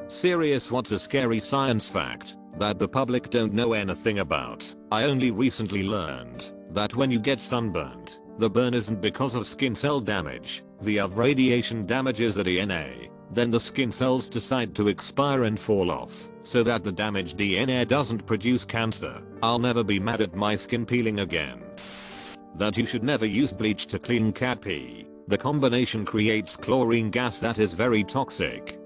Serious, what's a scary science fact that the public don't know anything about? I only recently learned that when you get sunburned, the burn isn't because of skin cell damage. The UV radiation damages the DNA. Then the skin cells decide to expire and fall off, so that the damaged DNA doesn't produce cancer. I'll never be mad at my skin peeling again. That you should never use bleach to clean cat pee. The combination creates chlorine gas that is very toxic.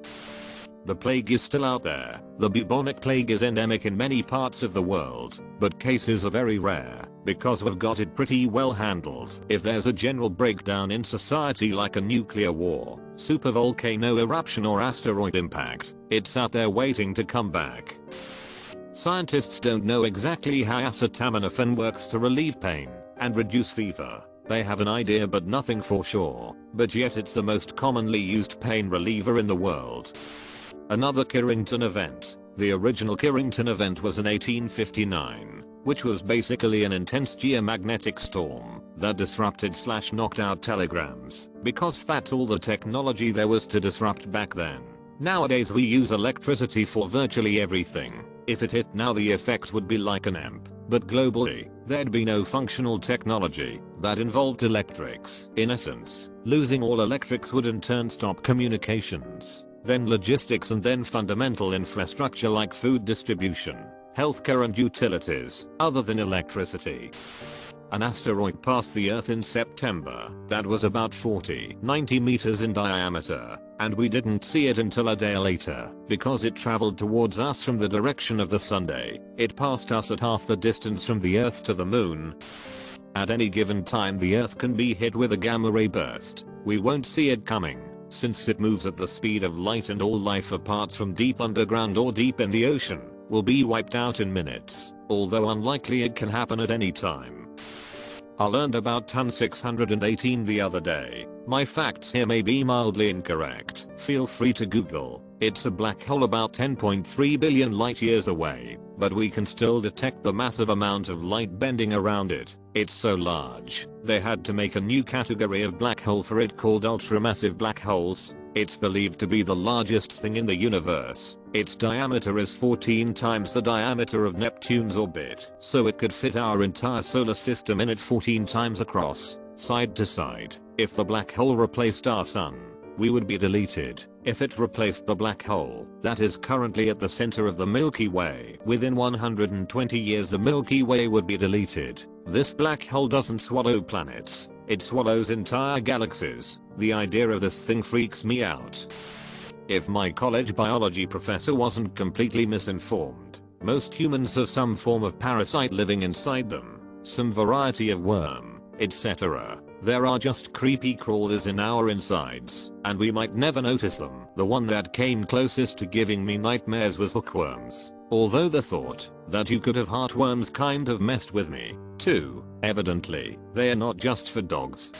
The plague is still out there. The bubonic plague is endemic in many parts of the world, but cases are very rare because we've got it pretty well handled. If there's a general breakdown in society like a nuclear war, supervolcano eruption or asteroid impact, it's out there waiting to come back. Scientists don't know exactly how acetaminophen works to relieve pain and reduce fever. They have an idea but nothing for sure, but yet it's the most commonly used pain reliever in the world. Another Carrington event. The original Carrington event was in 1859, which was basically an intense geomagnetic storm that disrupted/knocked out telegrams, because that's all the technology there was to disrupt back then. Nowadays we use electricity for virtually everything. If it hit now, the effect would be like an amp, but globally, there'd be no functional technology that involved electrics. In essence, losing all electrics would in turn stop communications, then logistics, and then fundamental infrastructure like food distribution, healthcare and utilities, other than electricity. An asteroid passed the Earth in September that was about 90 meters in diameter, and we didn't see it until a day later because it traveled towards us from the direction of the Sunday. It passed us at half the distance from the Earth to the Moon. At any given time the Earth can be hit with a gamma ray burst. We won't see it coming, since it moves at the speed of light, and all life apart from deep underground or deep in the ocean will be wiped out in minutes, although unlikely it can happen at any time. I learned about TON 618 the other day. My facts here may be mildly incorrect. Feel free to Google. It's a black hole about 10.3 billion light years away, but we can still detect the massive amount of light bending around it. It's so large, they had to make a new category of black hole for it called ultramassive black holes. It's believed to be the largest thing in the universe. Its diameter is 14 times the diameter of Neptune's orbit, so it could fit our entire solar system in it 14 times across, side to side. If the black hole replaced our sun, we would be deleted. If it replaced the black hole that is currently at the center of the Milky Way, within 120 years the Milky Way would be deleted. This black hole doesn't swallow planets, it swallows entire galaxies. The idea of this thing freaks me out. If my college biology professor wasn't completely misinformed, most humans have some form of parasite living inside them, some variety of worm, etc. There are just creepy crawlers in our insides, and we might never notice them. The one that came closest to giving me nightmares was hookworms, although the thought that you could have heartworms kind of messed with me, too. Evidently, they are not just for dogs.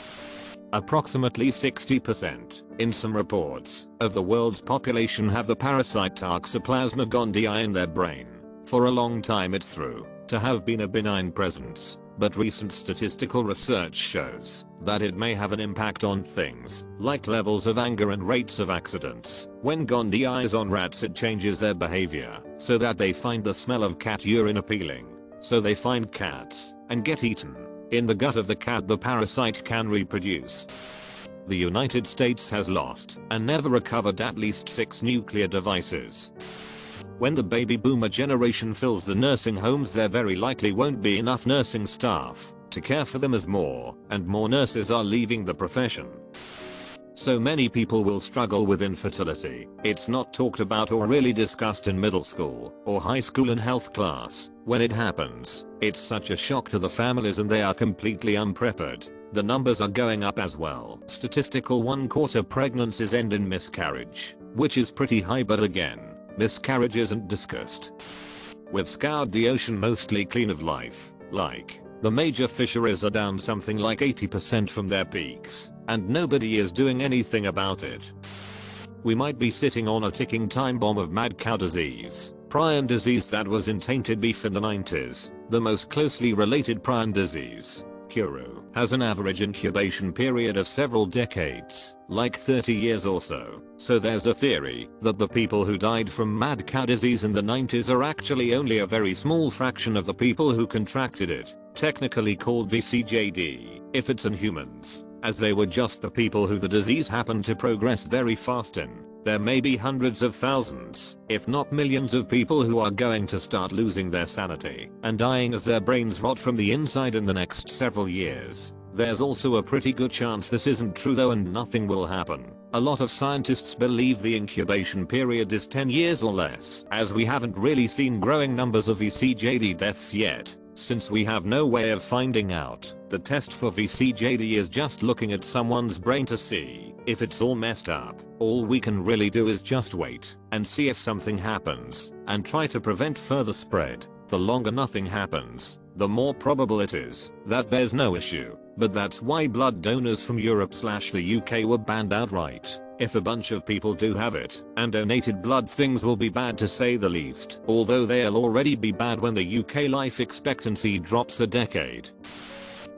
Approximately 60%, in some reports, of the world's population have the parasite Toxoplasma gondii in their brain. For a long time it's thought to have been a benign presence, but recent statistical research shows that it may have an impact on things like levels of anger and rates of accidents. When gondii is on rats, it changes their behavior so that they find the smell of cat urine appealing, so they find cats and get eaten. In the gut of the cat the parasite can reproduce. The United States has lost and never recovered at least 6 nuclear devices. When the baby boomer generation fills the nursing homes, there very likely won't be enough nursing staff to care for them, as more and more nurses are leaving the profession. So many people will struggle with infertility. It's not talked about or really discussed in middle school or high school in health class. When it happens, it's such a shock to the families and they are completely unprepared. The numbers are going up as well. Statistical 1/4 pregnancies end in miscarriage, which is pretty high, but again, miscarriage isn't discussed. We've scoured the ocean mostly clean of life, like the major fisheries are down something like 80% from their peaks, and nobody is doing anything about it. We might be sitting on a ticking time bomb of mad cow disease, prion disease that was in tainted beef in the 90s, the most closely related prion disease, Kuru, has an average incubation period of several decades, like 30 years or so. So there's a theory that the people who died from mad cow disease in the 90s are actually only a very small fraction of the people who contracted it, technically called VCJD, if it's in humans, as they were just the people who the disease happened to progress very fast in. There may be hundreds of thousands, if not millions of people who are going to start losing their sanity and dying as their brains rot from the inside in the next several years. There's also a pretty good chance this isn't true though, and nothing will happen. A lot of scientists believe the incubation period is 10 years or less, as we haven't really seen growing numbers of VCJD deaths yet. Since we have no way of finding out, the test for VCJD is just looking at someone's brain to see if it's all messed up. All we can really do is just wait and see if something happens and try to prevent further spread. The longer nothing happens, the more probable it is that there's no issue. But that's why blood donors from Europe/the UK were banned outright. If a bunch of people do have it and donated blood, things will be bad to say the least. Although they'll already be bad when the UK life expectancy drops a decade.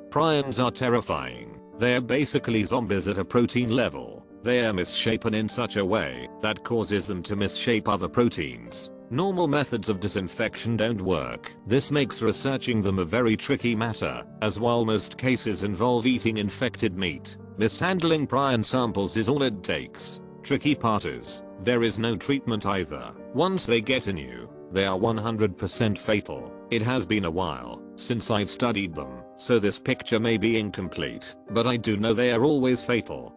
Prions are terrifying. They're basically zombies at a protein level. They are misshapen in such a way that causes them to misshape other proteins. Normal methods of disinfection don't work. This makes researching them a very tricky matter, as while most cases involve eating infected meat, mishandling prion samples is all it takes. Tricky part is, there is no treatment either. Once they get in you, they are 100% fatal. It has been a while since I've studied them, so this picture may be incomplete, but I do know they are always fatal.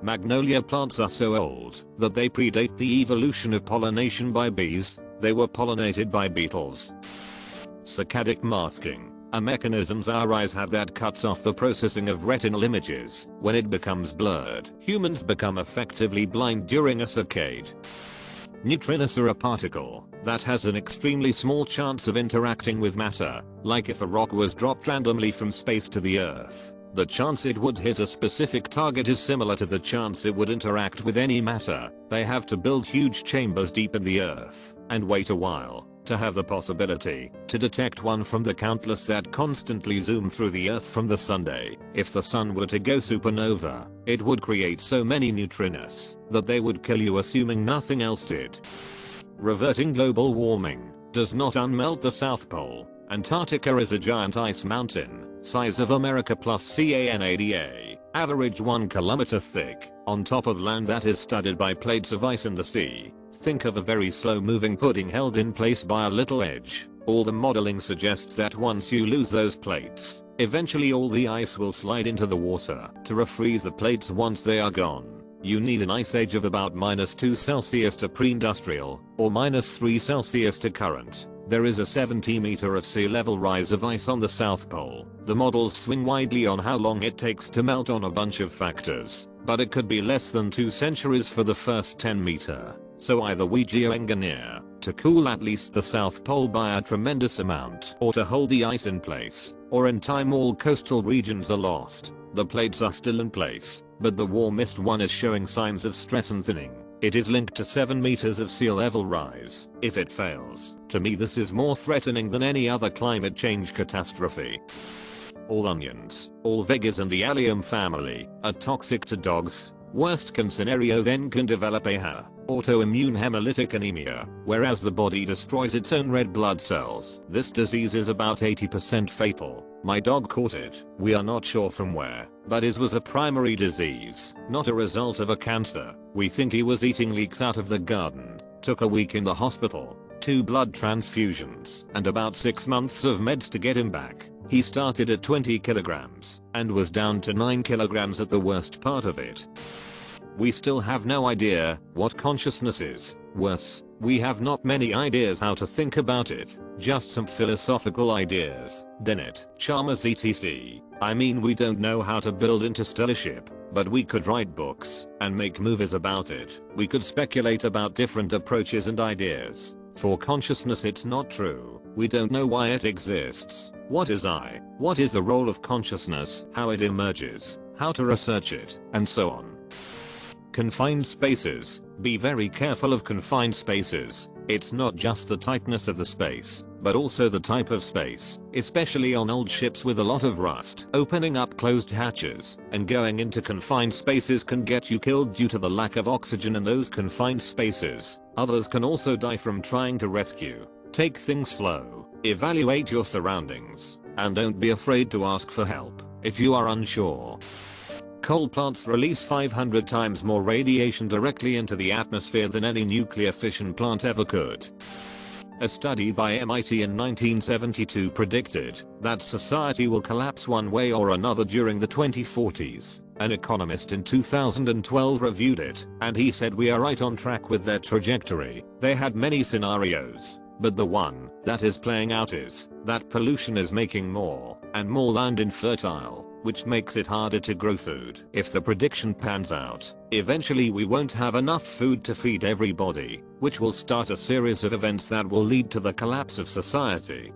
Magnolia plants are so old that they predate the evolution of pollination by bees. They were pollinated by beetles. Saccadic masking, a mechanism our eyes have that cuts off the processing of retinal images. When it becomes blurred, humans become effectively blind during a saccade. Neutrinos are a particle that has an extremely small chance of interacting with matter, like if a rock was dropped randomly from space to the Earth. The chance it would hit a specific target is similar to the chance it would interact with any matter. They have to build huge chambers deep in the Earth and wait a while to have the possibility to detect one from the countless that constantly zoom through the Earth from the Sunday. If the sun were to go supernova, it would create so many neutrinos that they would kill you, assuming nothing else did. Reverting global warming does not unmelt the South Pole. Antarctica is a giant ice mountain, size of America plus Canada, average 1 kilometer thick, on top of land that is studded by plates of ice in the sea. Think of a very slow moving pudding held in place by a little edge. All the modeling suggests that once you lose those plates, eventually all the ice will slide into the water. To refreeze the plates once they are gone, you need an ice age of about -2 Celsius to pre-industrial, or -3 Celsius to current. There is a 70 meter of sea level rise of ice on the South Pole. The models swing widely on how long it takes to melt on a bunch of factors, but it could be less than 2 centuries for the first 10 meter. So either we geoengineer to cool at least the South Pole by a tremendous amount, or to hold the ice in place, or in time all coastal regions are lost. The plates are still in place, but the warmest one is showing signs of stress and thinning. It is linked to 7 meters of sea level rise. If it fails, to me this is more threatening than any other climate change catastrophe. All onions, all veggies in the allium family, are toxic to dogs. Worst case scenario then can develop AHA, autoimmune hemolytic anemia, whereas the body destroys its own red blood cells. This disease is about 80% fatal. My dog caught it. We are not sure from where, but his was a primary disease, not a result of a cancer. We think he was eating leeks out of the garden. Took a week in the hospital, 2 blood transfusions, and about 6 months of meds to get him back. He started at 20 kilograms and was down to 9 kilograms at the worst part of it. We still have no idea what consciousness is. Worse, we have not many ideas how to think about it, just some philosophical ideas. Dennett, Chalmers etc. I mean, we don't know how to build interstellar ship, but we could write books and make movies about it. We could speculate about different approaches and ideas. For consciousness it's not true. We don't know why it exists. What is I? What is the role of consciousness? How it emerges? How to research it? And so on. Confined spaces. Be very careful of confined spaces. It's not just the tightness of the space, but also the type of space, especially on old ships with a lot of rust. Opening up closed hatches and going into confined spaces can get you killed due to the lack of oxygen in those confined spaces. Others can also die from trying to rescue. Take things slow, evaluate your surroundings, and don't be afraid to ask for help if you are unsure. Coal plants release 500 times more radiation directly into the atmosphere than any nuclear fission plant ever could. A study by MIT in 1972 predicted that society will collapse one way or another during the 2040s. An economist in 2012 reviewed it, and he said we are right on track with their trajectory. They had many scenarios, but the one that is playing out is that pollution is making more and more land infertile, which makes it harder to grow food. If the prediction pans out, eventually we won't have enough food to feed everybody, which will start a series of events that will lead to the collapse of society.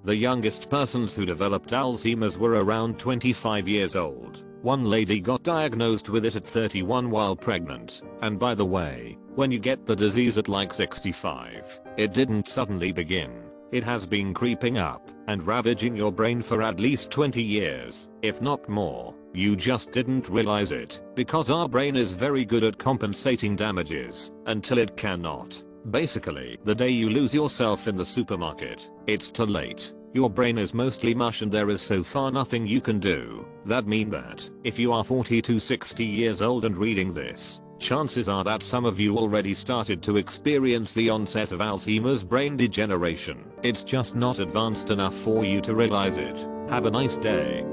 The youngest persons who developed Alzheimer's were around 25 years old. One lady got diagnosed with it at 31 while pregnant, and by the way, when you get the disease at like 65, it didn't suddenly begin. It has been creeping up and ravaging your brain for at least 20 years, if not more. You just didn't realize it, because our brain is very good at compensating damages until it cannot. Basically, the day you lose yourself in the supermarket, it's too late. Your brain is mostly mush and there is so far nothing you can do. That means that if you are 40 to 60 years old and reading this, chances are that some of you already started to experience the onset of Alzheimer's brain degeneration. It's just not advanced enough for you to realize it. Have a nice day.